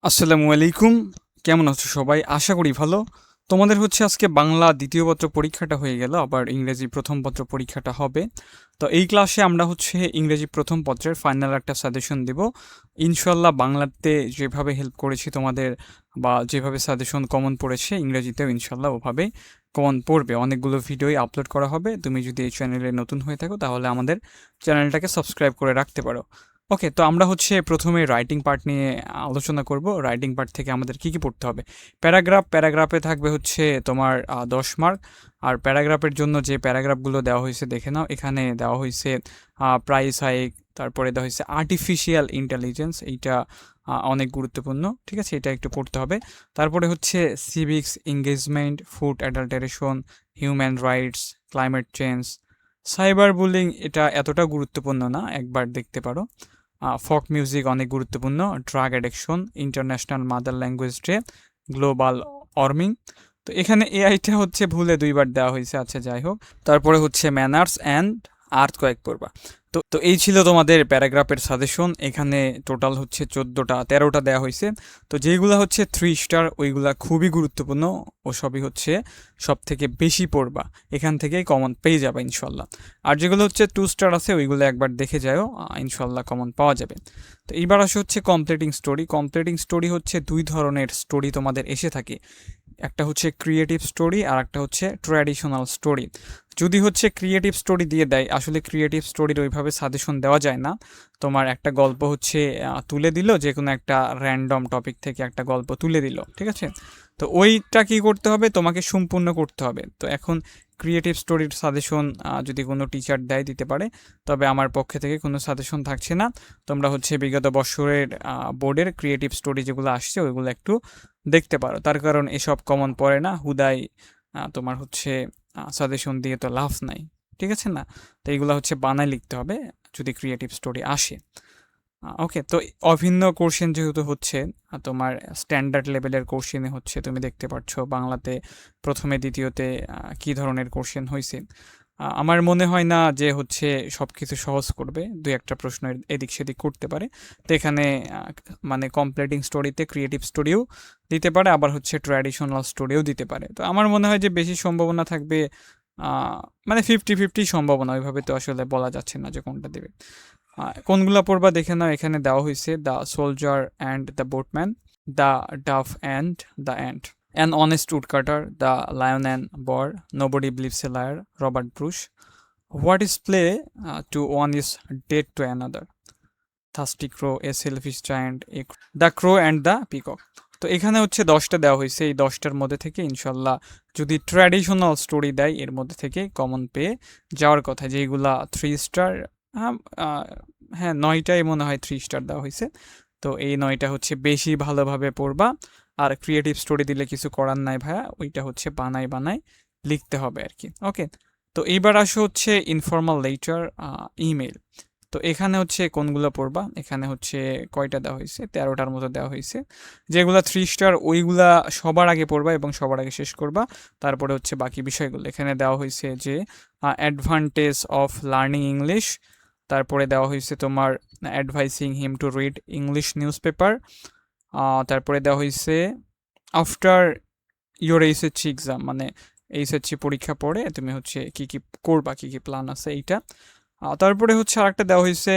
আসসালামু আলাইকুম। কেমন আছো সবাই? আশা করি ভালো। তোমাদের হচ্ছে আজকে বাংলা দ্বিতীয় পত্র পরীক্ষাটা হয়ে গেল, আবার ইংরেজি প্রথম পত্র পরীক্ষাটা হবে। তো এই ক্লাসে আমরা হচ্ছে ইংরেজি প্রথম পত্রের ফাইনাল একটা সাজেশন দিব। ইনশাল্লাহ বাংলাতে যেভাবে হেল্প করেছি তোমাদের, বা যেভাবে সাজেশন কমন পড়েছে, ইংরেজিতেও ইনশাল্লাহ ওভাবে কমন পড়বে। অনেকগুলো ভিডিওই আপলোড করা হবে। তুমি যদি এই চ্যানেলে নতুন হয়ে থাকো তাহলে আমাদের চ্যানেলটাকে সাবস্ক্রাইব করে রাখতে পারো। ওকে, তো আমরা হচ্ছে প্রথমে রাইটিং পার্ট নিয়ে আলোচনা করব। রাইটিং পার্ট থেকে আমাদের কি কি পড়তে হবে? প্যারাগ্রাফে থাকবে হচ্ছে তোমার 10 মার্ক। আর প্যারাগ্রাফের জন্য যে প্যারাগ্রাফগুলো দেওয়া হয়েছে দেখে নাও। এখানে দেওয়া হয়েছে প্রাইস হাইক, তারপরে দেওয়া হয়েছে আর্টিফিশিয়াল ইন্টেলিজেন্স, এইটা অনেক গুরুত্বপূর্ণ, ঠিক আছে, এটা একটু পড়তে হবে। তারপরে হচ্ছে civics, engagement, food adulteration, human rights, climate change, cyber bullying, এটা এতটা গুরুত্বপূর্ণ না, একবার দেখতে পারো। ফক মিউজিক অনেক গুরুত্বপূর্ণ, drug addiction, international mother language day, global warming. তো এখানে এআইটা হচ্ছে ভুলে 2বার দেওয়া হয়েছে, আচ্ছা যাই হোক। তারপরে হচ্ছে ম্যানার্স অ্যান্ড আর্থ কয়েক পড়বা। তো এই ছিল তোমাদের প্যারাগ্রাফের সাজেশন। এখানে টোটাল হচ্ছে 13টা দেওয়া হয়েছে। তো যেগুলো হচ্ছে 3 স্টার ওইগুলা খুবই গুরুত্বপূর্ণ, ও সবই হচ্ছে সব থেকে বেশি পড়বা, এখান থেকেই কমন পেয়ে যাবে ইনশাল্লাহ। আর যেগুলো হচ্ছে 2 স্টার আছে ওইগুলো একবার দেখে যাও, ইনশাল্লাহ কমন পাওয়া যাবে। তো এইবার আসে হচ্ছে কমপ্লিটিং স্টোরি। কমপ্লিটিং স্টোরি হচ্ছে 2 ধরনের স্টোরি তোমাদের এসে থাকে। একটা হচ্ছে ক্রিয়েটিভ স্টোরি আর একটা হচ্ছে ট্র্যাডিশনাল স্টোরি। যদি হচ্ছে ক্রিয়েটিভ স্টোরি দিয়ে দেয়, আসলে ক্রিয়েটিভ স্টোরির ওইভাবে সাজেশন দেওয়া যায় না। তোমার একটা গল্প হচ্ছে তুলে দিল, যে কোনো একটা র্যান্ডম টপিক থেকে একটা গল্প তুলে দিল, ঠিক আছে। তো ওইটা কি করতে হবে, তোমাকে সম্পূর্ণ করতে হবে। তো এখন ক্রিয়েটিভ স্টোরির সাজেশন যদি কোনো টিচার দেয় দিতে পারে, তবে আমার পক্ষে থেকে কোনো সাজেশন থাকছে না। তোমরা হচ্ছে বিগত বছরের বোর্ডের ক্রিয়েটিভ স্টোরি যেগুলো আসছে ওইগুলো একটু দেখতে পারো। তার কারণ এসব কমন পড়ে না হুদাই, তোমার হচ্ছে সাজেশন দিয়ে তো লাভ নাই, ঠিক আছে না। তো এইগুলো হচ্ছে বানায় লিখতে হবে যদি ক্রিয়েটিভ স্টোরি আসে। ওকে, তো অভিন্ন কোশ্চেন যেহেতু হচ্ছে, তোমার স্ট্যান্ডার্ড লেভেলের কোশ্চেনে হচ্ছে, তুমি দেখতে পাচ্ছ বাংলাতে প্রথমে দ্বিতীয়তে কি ধরনের কোশ্চেন হয়েছে। আমার মনে হয় না যে হচ্ছে সব কিছু সহজ করবে, 2-1টা প্রশ্ন এদিক সেদিক করতে পারে। তো এখানে মানে কমপ্লিটিং স্টোরিতে ক্রিয়েটিভ স্টোরিও দিতে পারে, আবার হচ্ছে ট্র্যাডিশনাল স্টোরিও দিতে পারে। তো আমার মনে হয় যে বেশি সম্ভাবনা থাকবে, মানে 50-50 সম্ভাবনা, ওইভাবে তো আসলে বলা যাচ্ছে না যে কোনটা দেবে। কোনগুলা পড়বা দেখে নাও। এখানে দেওয়া হয়েছে the soldier and the boatman, the dove and the ant, an honest woodcutter, the lion and boar, nobody believes a liar, Robert Bruce, what is play to one is dead to another, thirsty crow, a selfish giant, the crow and the peacock. তো এখানে হচ্ছে 10টা দেওয়া হয়েছে। এই 10টার মধ্যে থেকে ইনশাল্লাহ যদি ট্র্যাডিশনাল স্টোরি দেয় এর মধ্যে থেকে কমন পেয়ে যাওয়ার কথা, যেগুলা 3 স্টার। হ্যাঁ, হ্যাঁ, 9টাই মনে হয় 3 স্টার দেওয়া হয়েছে। তো এই 9টা হচ্ছে বেশি ভালোভাবে পড়বা। আর ক্রিয়েটিভ স্টোরি দিলে কিছু করার নাই ভাইয়া, ওইটা হচ্ছে বানাই বানাই লিখতে হবে আর কি। ওকে, তো এইবার আসো হচ্ছে ইনফর্মাল লেটার, ইমেল। তো এখানে হচ্ছে কোনগুলো পড়বা, এখানে হচ্ছে কয়টা দেওয়া হয়েছে, 13টার মতো দেওয়া হয়েছে। যেগুলা 3 স্টার ওইগুলা সবার আগে পড়বা এবং সবার আগে শেষ করবা। তারপরে হচ্ছে বাকি বিষয়গুলো এখানে দেওয়া হয়েছে যে অ্যাডভান্টেজ অফ লার্নিং ইংলিশ। তারপরে দেওয়া হয়েছে তোমার advising him to read English news paper. তারপরে দেওয়া হয়েছে আফটার ইয়োর এইচএসসি এক্সাম, মানে এইচএসসি পরীক্ষা পড়ে তুমি হচ্ছে কি কি করবা, কি কি প্ল্যান আছে এইটা। তারপরে হচ্ছে আরেকটা দেওয়া হয়েছে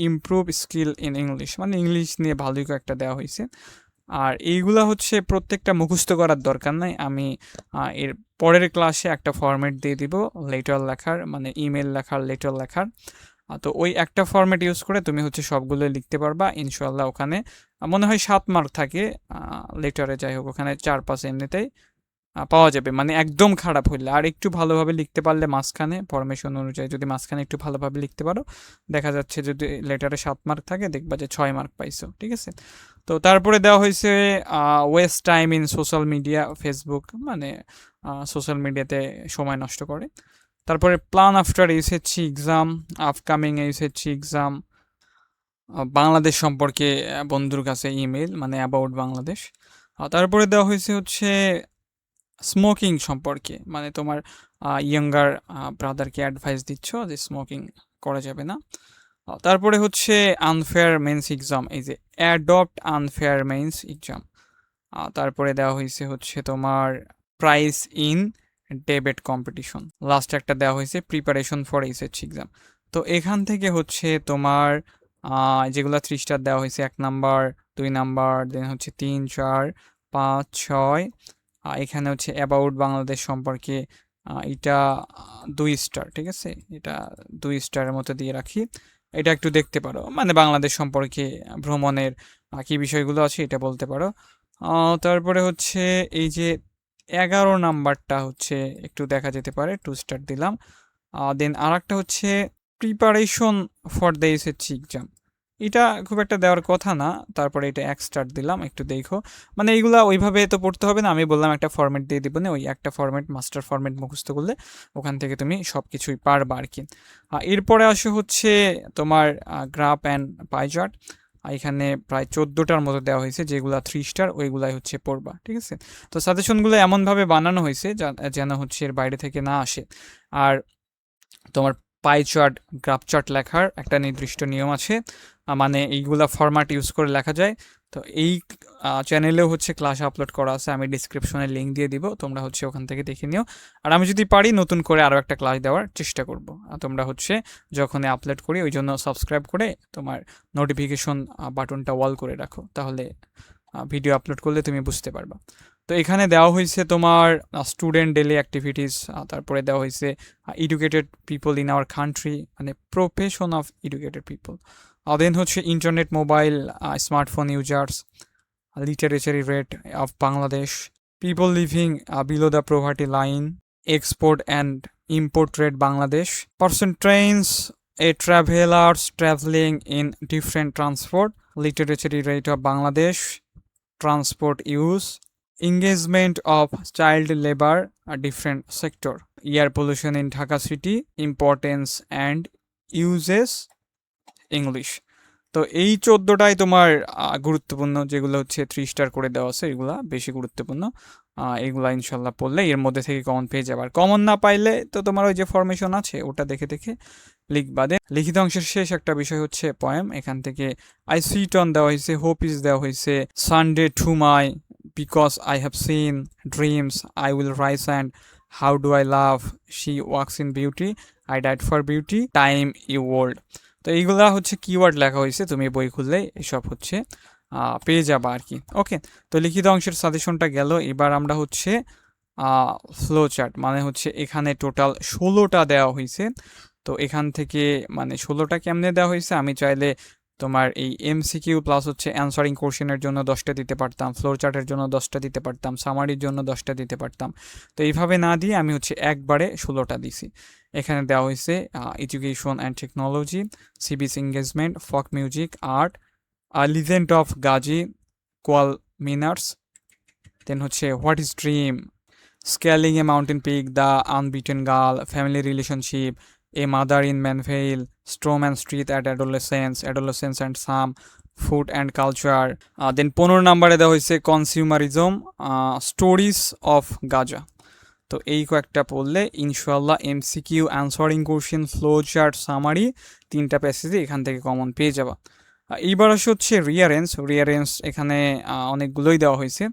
ইমপ্রুভ স্কিল ইন ইংলিশ, মানে ইংলিশ নিয়ে ভালোই কয়েকটা দেওয়া হয়েছে। আর এইগুলা হচ্ছে প্রত্যেকটা মুখস্থ করার দরকার নাই। আমি এর পরের ক্লাসে একটা ফরম্যাট দিয়ে দিব লেটার লেখার, মানে ইমেল লেখার, লেটার লেখার। তো ওই একটা ফরম্যাট ইউজ করে তুমি হচ্ছে সবগুলো লিখতে পারবা ইনশাল্লাহ। ওখানে মনে হয় 7 মার্ক থাকে লেটারে, যাই হোক ওখানে 4-5 এমনিতেই পাওয়া যাবে, মানে একদম খারাপ হইলে। আর একটু ভালোভাবে লিখতে পারলে মাঝখানে ফরমেশন অনুযায়ী যদি মাঝখানে একটু ভালোভাবে লিখতে পারো, দেখা যাচ্ছে যদি লেটারে 7 মার্ক থাকে দেখবা যে 6 মার্ক পাইছো, ঠিক আছে। তো তারপরে দেওয়া হয়েছে waste time in social media, Facebook, মানে সোশ্যাল মিডিয়াতে সময় নষ্ট করে। তারপরে plan after HSC exam, upcoming HSC exam, Bangladesh সম্পর্কে বন্ধুর কাছে ইমেল, মানে অ্যাবাউট বাংলাদেশ। তারপরে দেওয়া হয়েছে হচ্ছে স্মোকিং সম্পর্কে, মানে তোমার ইয়াঙ্গার ব্রাদারকে অ্যাডভাইস দিচ্ছ যে স্মোকিং করা যাবে না। তারপরে হচ্ছে আনফেয়ার মেন্স এক্সাম, এই যে অ্যাডপ্ট আনফেয়ার মেন্স এক্সাম। তারপরে দেওয়া হয়েছে হচ্ছে তোমার প্রাইস ইন ডেবেট কম্পিটিশন। লাস্ট একটা দেওয়া হয়েছে প্রিপারেশন ফর এইচএসসি এক্সাম। তো এখান থেকে হচ্ছে তোমার যেগুলো 3 স্টার দেওয়া হয়েছে, 1 নাম্বার, 2 নাম্বার, দেন হচ্ছে 3, 4, 5, 6, এখানে হচ্ছে অ্যাবাউট বাংলাদেশ সম্পর্কে এটা 2 স্টার, ঠিক আছে, এটা 2 স্টারের মতো দিয়ে রাখি। এটা একটু দেখতে পারো, মানে বাংলাদেশ সম্পর্কে ভ্রমণের কি বিষয়গুলো আছে এটা বলতে পারো। তারপরে হচ্ছে এই যে 11 নাম্বারটা হচ্ছে একটু দেখা যেতে পারে, 2 স্টার দিলাম। দেন আর একটা হচ্ছে preparation for the SSC exam, এটা খুব একটা দেওয়ার কথা না, তারপরে এটা 1 স্টার দিলাম, একটু দেখো। মানে এইগুলা ওইভাবে তো পড়তে হবে না, আমি বললাম একটা ফরম্যাট দিয়ে দিব না, ওই একটা ফরম্যাট, মাস্টার ফরম্যাট মুখস্থ করলে ওখান থেকে তুমি সব কিছুই পারবা আর কি। এরপরে আসে হচ্ছে তোমার গ্রাফ অ্যান্ড পাই চার্ট। এখানে প্রায় 14টার মতো দেওয়া হয়েছে, যেগুলো 3 স্টার ওইগুলাই হচ্ছে পড়বা, ঠিক আছে। তো সাজেশনগুলো এমনভাবে বানানো হয়েছে যেন হচ্ছে এর বাইরে থেকে না আসে। আর তোমার পাই চার্ট, গ্রাফ চার্ট লেখার একটা নির্দিষ্ট নিয়ম আছে, মানে এইগুলা ফরম্যাট ইউজ করে লেখা যায়। তো এই চ্যানেলেও হচ্ছে ক্লাস আপলোড করা আছে, আমি ডিসক্রিপশনে লিঙ্ক দিয়ে দিব, তোমরা হচ্ছে ওখান থেকে দেখে নিও। আর আমি যদি পারি নতুন করে আরও একটা ক্লাস দেওয়ার চেষ্টা করব। তোমরা হচ্ছে যখনই আপলোড করি ওই জন্য সাবস্ক্রাইব করে তোমার নোটিফিকেশন বাটনটা অল করে রাখো, তাহলে ভিডিও আপলোড করলে তুমি বুঝতে পারবা। তো এখানে দেওয়া হয়েছে তোমার স্টুডেন্ট ডেলি অ্যাক্টিভিটিস, তারপরে দেওয়া হয়েছে educated people in our country, মানে profession of educated people. Then হচ্ছে internet, mobile, smartphone users, literary rate of Bangladesh, people living below the poverty line, export and import rate Bangladesh, person trains a travellers travelling in different transport, literary rate of Bangladesh, transport use, engagement of child labor, a different sector, air pollution in Dhaka city, importance and uses, English। তো এই 14টাই তোমার গুরুত্বপূর্ণ, যেগুলো হচ্ছে 3 star করে দেওয়া আছে, এগুলা বেশি গুরুত্বপূর্ণ। এগুলা ইনশাল্লাহ পড়লে এর মধ্যে থেকে কমন পেয়ে যাবে। আর কমন না পাইলে তো তোমার ওই যে ফরমেশন আছে ওটা দেখে দেখে লিখবা। দেন লিখিত অংশের শেষ একটা বিষয় হচ্ছে পয়েম, এখান থেকে আই সুইট অন দেওয়া হয়েছে, হোপ ইজ দেওয়া হয়েছে, Sunday to my, because I have seen dreams, I will rise, and how do I love, she walks in beauty, I died for beauty, time you world। তো এইগুলা হচ্ছে keyword লেখা হয়েছে, তুমি বই খুললে এসব হচ্ছে পেয়ে যাবা আর কি। ওকে, তো লিখিত অংশের সাজেশনটা গেল। এবার আমরা হচ্ছে ফ্লো চার্ট, মানে হচ্ছে এখানে টোটাল 16টা দেওয়া হয়েছে। তো এখান থেকে মানে 16টা কেমনে দেওয়া হয়েছে, আমি চাইলে তোমার এই এমসিকিউ প্লাস হচ্ছে অ্যান্সারিং কোশ্চেনের জন্য 10টা দিতে পারতাম, ফ্লোর চার্টের জন্য 10টা দিতে পারতাম, সামারির জন্য 10টা দিতে পারতাম। তো এইভাবে না দিয়ে আমি হচ্ছে একবারে 16টা দিছি। এখানে দেওয়া হয়েছে education and technology, civic engagement, folk music, art, legend of Gazi coal miners, then হচ্ছে what is dream, scaling a mountain peak, the unbeaten girl, family relationship, a mother in Mannville, storm and stress at adolescence and some, food and culture. Then 15 নাম্বারে দেওয়া হয়েছে consumerism, stories of Gaza. তো এই কয়েকটা পড়লে ইনশাল্লাহ MCQ, answering question, flow chart, summary 3টা প্যাসেজে এখান থেকে কমন পেয়ে যাবা। এইবার আসে হচ্ছে রিয়ারেন্স এখানে অনেকগুলোই দেওয়া হয়েছে।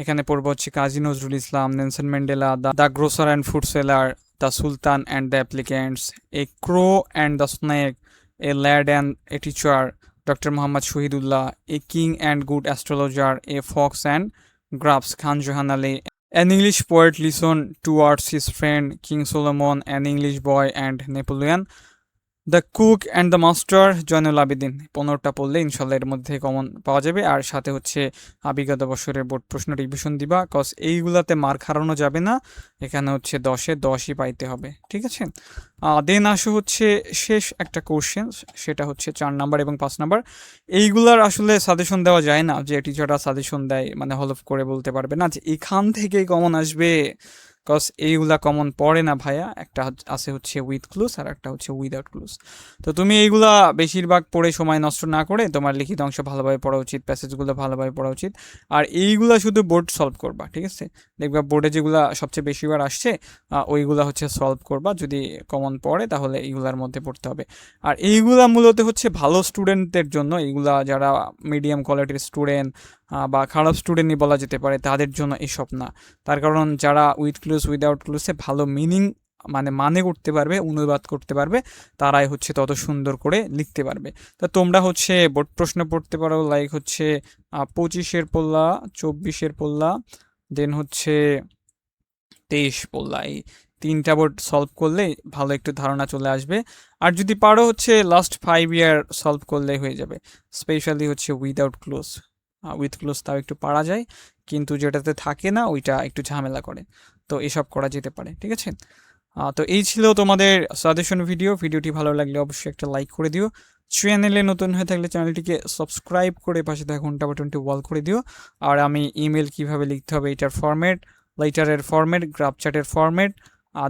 এখানে পড়বো হচ্ছে Kazi Nazrul Islam, Nelson Mandela, the grocer and food seller, the sultan and the applicants, a crow and the snake, a lad and a teacher, doctor Mohammad Shahidullah, a king and good astrologer, a fox and grapes, Khan Jahan Ali, an English poet listened towards his friend King Solomon, an English boy and Napoleon, the cook and the master, Zainul Abedin. 15টা পড়লে ইনশাল্লাহ এর মধ্যে common পাওয়া যাবে। আর সাথে হচ্ছে বিগত বছরের বোর্ড প্রশ্ন রিভিশন দিবা, কজ এইগুলাতে মার্ক হারানো যাবে না, এখানে হচ্ছে 10-এ 10ই পাইতে হবে, ঠিক আছে। দেন আসো হচ্ছে শেষ একটা কোশ্চেন, সেটা হচ্ছে 4 নাম্বার এবং 5 নাম্বার। এইগুলার আসলে সাজেশন দেওয়া যায় না, যে টিচাররা সাজেশন দেয় মানে হলফ করে বলতে পারবে না যে এখান থেকেই কমন আসবে, কজ এইগুলা কমন পড়ে না ভাইয়া, একটা আছে হচ্ছে উইথ ক্লুজ আর একটা হচ্ছে উইদাউট ক্লুজ। তো তুমি এইগুলা বেশিরভাগ পড়ে সময় নষ্ট না করে তোমার লিখিত অংশ ভালোভাবে পড়া উচিত, প্যাসেজগুলো ভালোভাবে পড়া উচিত। আর এইগুলা শুধু বোর্ড সলভ করবা, ঠিক আছে? দেখবা বোর্ডে যেগুলা সবচেয়ে বেশিবার আসছে ওইগুলা হচ্ছে সলভ করবা, যদি কমন পড়ে তাহলে এইগুলার মধ্যে পড়তে হবে। আর এইগুলা মূলত হচ্ছে ভালো স্টুডেন্টদের জন্য, এইগুলা যারা মিডিয়াম কোয়ালিটির স্টুডেন্ট বা খারাপ স্টুডেন্টই বলা যেতে পারে তাদের জন্য এসব না। তার কারণ যারা উইথ ক্লুজ উইদাউট ক্লুজে ভালো মিনিং মানে করতে পারবে, অনুবাদ করতে পারবে, তারাই হচ্ছে তত সুন্দর করে লিখতে পারবে। তা তোমরা হচ্ছে বোর্ড প্রশ্ন পড়তে পারো, লাইক হচ্ছে 25-এর পড়লা, 24-এর পড়লা, দেন হচ্ছে 23 পড়লা, এই 3টা বোর্ড সলভ করলে ভালো একটু ধারণা চলে আসবে। আর যদি পারো হচ্ছে লাস্ট 5 ইয়ার সলভ করলে হয়ে যাবে, স্পেশালি হচ্ছে উইদাউট ক্লোজ। উইথ ক্লোজ তাও একটু পারা যায়, কিন্তু যেটাতে থাকে না ওইটা একটু ঝামেলা করে। তো এসব করা যেতে পারে, ঠিক আছে? তো এই ছিল তোমাদের সাজেশন ভিডিও। ভিডিওটি ভালো লাগলে অবশ্যই একটা লাইক করে দিও। চ্যানেলে নতুন হয়ে থাকলে চ্যানেলটিকে সাবস্ক্রাইব করে পাশে থাকা ঘন্টা বাটনটি ওয়াল করে দিও। আর আমি ইমেল কিভাবে লিখতে হবে এটার ফরম্যাট, লেটারের ফরম্যাট, গ্রাফ চার্টের ফরম্যাট,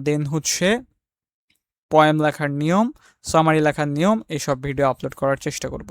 দেন হচ্ছে পয়েম লেখার নিয়ম, সামারি লেখার নিয়ম, এইসব ভিডিও আপলোড করার চেষ্টা করব।